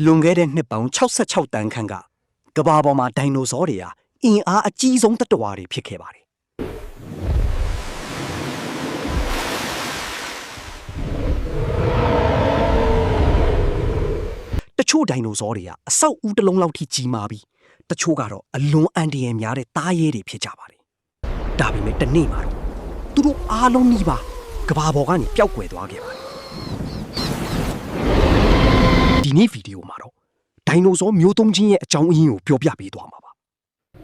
လွန်ခဲ့တဲ့နှစ်ပေါင်း66တန်းခန့်ကကမ္ဘာပေါ်မှာဒိုင်နိုဆောတွေဟာအင်အားအကြီးဆုံးသတ္တဝါတွေဖြစ်ခဲ့ပါတယ်တချို့ဒိုင်နိုဆောတွေကအဆောက်အဦတစ်လုံးလောက်ထိကြီးမားပြီးတချို့ကတော့အလွန်အန္တရာယ်များတဲ့သားရဲတွေဖြစ်ကြပါတယ်ဒါပေမဲ့တနေ့မှာတော့သူတို့အားလုံးနီးပါးကမ္ဘာပေါ်ကနေပျောက်ကွယ်သွားခဲ့ပါတယ်ဒီနေ့ဗီဒီယိုမှာတော့ဒိုင်နိုဆောမျိုးသုံးချင်းရဲ့အကြောင်းအရင်းကိုပြောပြပေးသွားမှာပါ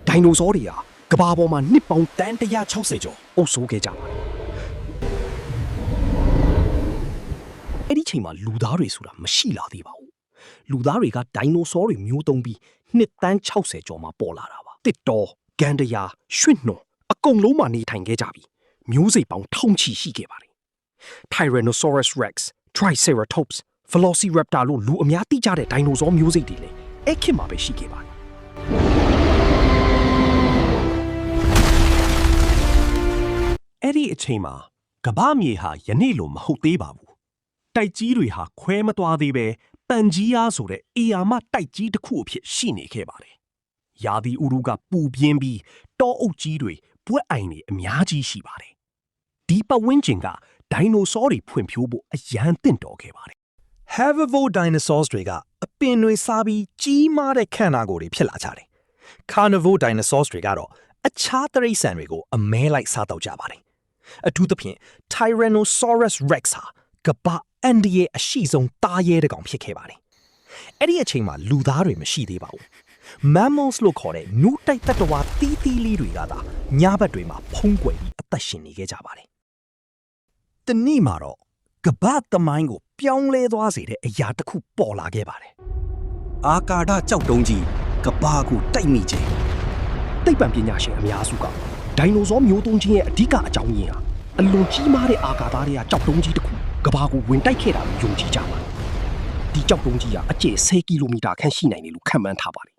ဒိုင်နိုဆောတွေဟာကမ္ဘာပေါ်မှာနှစ်ပေါင်းတန်း160ကျော်အုပ်စိုးခဲ့ကြပါတယ်အဲ့ဒီချိန်မှာလူသားတွေဆိုတာမရှိလာသေးပါဘူးလူသားတွေကဒိုင်နိုဆောတွေမျိုးသုံးပြီးနှစ်တန်း60ကျော်မှာပေါ်လာတာပါတစ်တော်ဂန်ဒရာရွှင့်နှွန်အကုန်လုံးမှာနေထိုင်ခဲ့ကြပြီးမျိုးစိတ်ပေါင်းထောင်ချီရှိခဲ့ပါတယ် Tyrannosaurus Rex Triceratops Velociraptor လို့လူအများသိကြတဲ့ဒိုင်နိုဆောမျိုးစိတ်တွေလည်းအဲ့ခေတ်မှာပဲရှိခဲ့ပါတယ်အဲ့ဒီအချိန်မှာကမ္ဘာမြေဟာယနေ့လိုမဟုတ်သေးပါဘူးတိုက်ကြီးတွေဟာခွဲမသွားသေးပဲပန်ကြီးအားဆိုတဲ့အေယာမတိုက်ကြီးတစ်ခုအဖြစ်ရှိနေခဲ့ပါတယ်ရာသီဥတုကပူပြင်းပြီးတောအုပ်ကြီးတွေပွက်အိုင်တွေအများကြီးရှိပါတယ်ဒီပတ်ဝန်းကျင်ကဒိုင်နိုဆောတွေဖွံ့ဖြိုးဖို့အရန်သင့်တော်ခဲ့ပါတယ် Herbivore dinosaurs တွေကအပင်တွေစားပြီးကြီးမားတဲ့ခန္ဓာကိုယ်တွေဖြစ်လာကြတယ်။ Carnivore dinosaurs တွေကတော့အခြားတိရစ္ဆာန်တွေကိုအမဲလိုက်စားတော့ကြပါတယ်။အထူးသဖြင့် Tyrannosaurus Rex ဟာကမ္ဘာအန္တရာယ်အရှိဆုံးသားရဲတစ်ကောင်ဖြစ်ခဲ့ပါတယ်။အဲ့ဒီအချိန်မှာလူသားတွေမရှိသေးပါဘူး။ Mammals လို့ခေါ်တဲ့နူးတိုက်သတ္တဝါတီးတီးလေးတွေကသာညဘက်တွေမှာဖုံးကွယ်ပြီးအသက်ရှင်နေခဲ့ကြပါတယ်။တနေ့မှာတော့ကမ္ဘာသမိုင်းကိုပြောင်းလဲသွားစေတဲ့အရာတစ်ခုပေါ်လာခဲ့ပါတယ်။အာကာဒကြောက်တုံးကြီးကမ္ဘာကိုတိုက်မိခြင်း သိပ္ပံပညာရှင်အများစုကဒိုင်နိုဆောမျိုးသုံးချင်းရဲ့အဓိကအကြောင်းရင်းဟာအလွန်ကြီးမားတဲ့အာကာသတွေကကြောက်တုံးကြီးတစ်ခုကမ္ဘာကိုဝင်တိုက်ခဲ့တာကိုယုံကြည်ကြပါတယ်ဒီကြောက်တုံးကြီးကအကျယ်10ကီလိုမီတာခန့်ရှိနိုင်တယ်လို့ခန့်မှန်းထားပါတယ်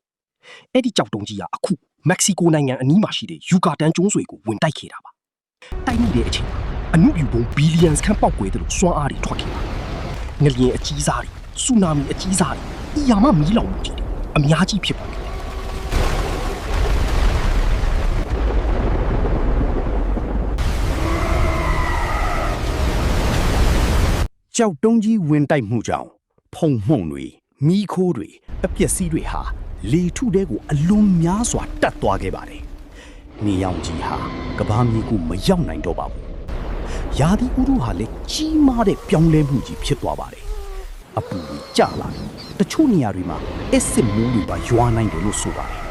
အဲ့ဒီကြောက်တုံးကြီးကအခုမက္ကဆီကိုနိုင်ငံအနီးမှာရှိတဲ့ယူကာတန်ကျွန်းဆွယ်ကိုဝင်တိုက်ခဲ့တာပါတိုက်မိတဲ့အချိန်မှာအနုပြူပုံဘီလီယံခန့်ပေါက်ကွဲတယ်လို့စွမ်းအားတွေထွက်ခဲ့ပါတယ်ငလျင်အကြီးစားတွေဆူနာမီအကြီးစားတွေအရာမမီးလောင်မှုကြီးတွေအများကြီးဖြစ်ပေါ်ခဲ့တယ်ကြောက်တုံးကြီးဝင်တိုက်မှုကြောင့်ဖုံမှုန့်တွေမီးခိုးတွေအပျက်စီးတွေဟာလေထုတဲကိုအလွန်များစွာတက်သွားခဲ့ပါတယ်။နေရောင်ကြီးဟာကမ္ဘာမြေကိုမရောက်နိုင်တော့ပါဘူး။ရာသီဥတုဟာလည်းကြီးမားတဲ့ပြောင်းလဲမှုကြီးဖြစ်သွားပါတယ်။အပူကြီးကျလာပြီးတချို့နေရာတွေမှာအက်ဆစ်မိုးတွေပါရွာနိုင်တယ်လို့ဆိုပါတယ်။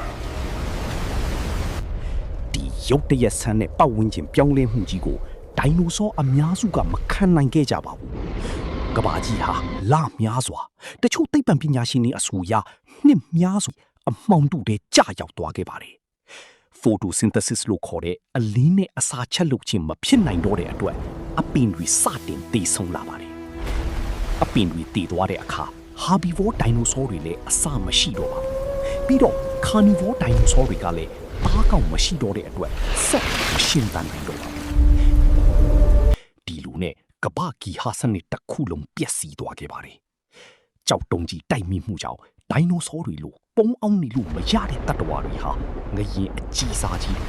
ဒီရုတ်တရက်ဆန်းတဲ့ပတ်ဝန်းကျင်ပြောင်းလဲမှုကြီးကိုဒိုင်နိုဆောအများစုကမခံနိုင်ခဲ့ကြပါဘူး။ကမ္ဘာကြီးဟာလများစွာတချို့သိပ္ပံပညာရှင်တွေအဆိုအရနှစ်များစွာအမှောင်တူတဲ့ကြာရောက်သွားခဲ့ပါတယ်။ Photosynthesis လို့ခေါ်တဲ့အလင်းနဲ့အစာချက်လုပ်ခြင်းမဖြစ်နိုင်တော့တဲ့အတွက်အပင်တွေစတင်သေဆုံးလာပါတယ်။အပင်တွေတည်သွားတဲ့အခါ Herbivore dinosaur တွေလည်းအစာမရှိတော့ပါဘူး။ပြီးတော့ Carnivore dinosaur တွေကလည်းသားကောင်မရှိတော့တဲ့အတွက်ဆက်မရှင်သန်နိုင်တော့ပါဘူး။ဒီလိုနဲ့ကမ္ဘာကီဟာစနစ်တစ်ခုလုံးပျက်စီးသွားခဲ့ပါတယ်။ကြောက်တုံးကြီးတိုက်မိမှုကြောင့်ဒိုင်နိုဆောတွေလိုပုံအောင်နေလို့မရတဲ့တတ္တဝါတွေဟာငရင်အကြီးစားကြီး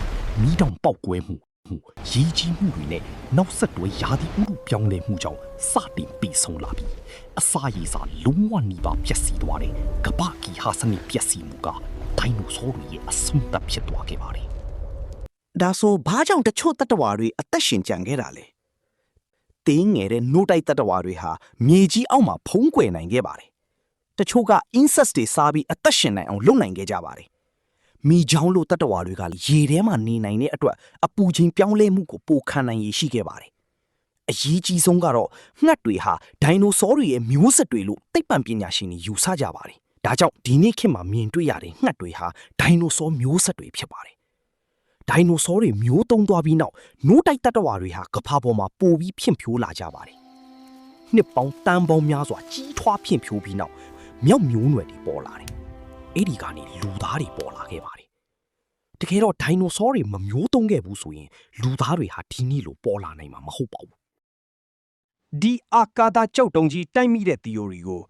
မီးတောင်ပေါက်ကွဲမှုရေကြီးမှုတွေနဲ့နောက်ဆက်တွဲရာသီဥတုပြောင်းလဲမှုကြောင့်စတင်ပြီးဆုံးလာပြီးအစာရည်စာလုံးဝနှီးပါပျက်စီးသွားတဲ့ကမ္ဘာကီဟာစနစ်ပျက်စီးမှုကဒိုင်နိုဆောတွေရဲ့အဆုံးသတ်ဖြစ်သွားခဲ့ပါတယ်။ဒါဆိုဘာကြောင့်တချို့တတ္တဝါတွေအသက်ရှင်ကြံခဲ့တာလဲ။တင်းငယ်တဲ့နို့တိုက်တတ္တဝါတွေဟာမြေကြီးအောက်မှာဖုံးကွယ်နိုင်ခဲ့ပါတယ်။တချို့က insect တွေစားပြီးအသက်ရှင်နိုင်အောင်လုပ်နိုင်ခဲ့ကြပါတယ်။မိချောင်းလိုတတ္တဝါတွေကရေထဲမှာနေနိုင်တဲ့အတွက်အပူချိန်ပြောင်းလဲမှုကိုပိုခံနိုင်ရရှိခဲ့ပါတယ်။အရေးကြီးဆုံးကတော့ငှက်တွေဟာဒိုင်နိုဆောတွေရဲ့မျိုးဆက်တွေလို့သိပ္ပံပညာရှင်တွေယူဆကြပါတယ်။ဒါကြောင့်ဒီနေ့ခေတ်မှာမြင်တွေ့ရတဲ့ငှက်တွေဟာဒိုင်နိုဆောမျိုးဆက်တွေဖြစ်ပါတယ်။ဒိုင်နိုဆောတွေမျိုးတုံးသွားပြီးနောက်နို့တိုက်တတ္တဝါတွေဟာကမ္ဘာပေါ်မှာပိုပြီးဖြန့်ဖြိုးလာကြပါတယ်။နှစ်ပေါင်းတန်းပေါင်းများစွာကြီးထွားဖြန့်ဖြိုးပြီးနောက်မြောက်မျိုးနွယ်တွေပေါ်လာတယ်။အဲ့ဒီကနေလူသားတွေပေါ်လာခဲ့ပါတယ်။တကယ်တော့ဒိုင်နိုဆောတွေမမျိုးတုံးခဲ့ဘူးဆိုရင်လူသားတွေဟာဒီနေ့လိုပေါ်လာနိုင်မှာမဟုတ်ပါဘူး။ဒီအာကာသကြောက်တုံးကြီးတိုက်မိတဲ့ theory ကို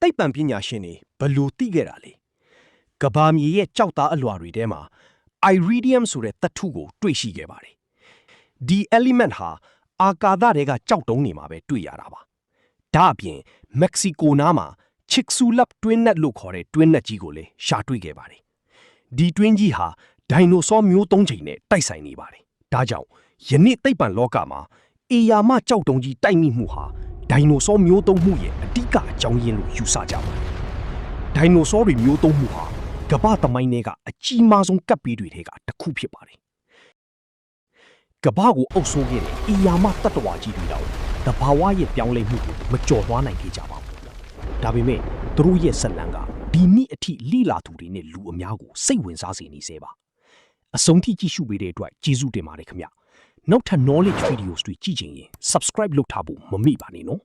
သိပ္ပံပညာရှင်တွေဘယ်လိုသိခဲ့တာလဲကဘာမြေရဲ့ကြောက်သားအလွှာတွေထဲမှာ iridium ဆိုတဲ့သတ္တုကိုတွေ့ရှိခဲ့ပါတယ်ဒီ element ဟာအာကာသတွေကကြောက်တုံးနေမှာပဲတွေ့ရတာပါဒါအပြင်မက္ကဆီကိုနားမှာ Chicxulub တွင်းနက်လို့ခေါ်တဲ့တွင်းနက်ကြီးကိုလည်းရှာတွေ့ခဲ့ပါတယ်ဒီတွင်းကြီးဟာဒိုင်နိုဆောမျိုး၃ချိန်နဲ့တိုက်ဆိုင်နေပါတယ်ဒါကြောင့်ယနေ့သိပ္ပံလောကမှာအေယာမကြောက်တုံးကြီးတိုက်မိမှုဟာဒိုင်နိုဆောမျိုးသုံးမှုရဲ့အဓိကအကြောင်းရင်းလို့ယူဆကြပါတယ်ဒိုင်နိုဆောတွေမျိုးသုံးမှုဟာကမ္ဘာသမိုင်းထဲကအကြီးမားဆုံးကပ်ပေးတွေထဲကတစ်ခုဖြစ်ပါတယ်ကမ္ဘာကိုအုပ်စိုးခဲ့တဲ့အေယာမတတ္တဝါကြီးတွေတော့တဘာဝရဲ့ပြောင်းလဲမှုကိုမကြော်လွှားနိုင်ခဲ့ကြပါဘူးဒါပေမဲ့သူတို့ရဲ့ဇာတ်လမ်းကဒီနေ့အထိလိလာသူတွေနဲ့လူအများကိုစိတ်ဝင်စားစေနေစေပါအဆုံးထိကြည့်ရှုပေးတဲ့အတွက်ကျေးဇူးတင်ပါတယ်ခင်ဗျနောက်ထပ် knowledge videos တွေကြည့်ချင်ရင် subscribe လုပ်ထားဖို့မမေ့ပါနဲ့နော်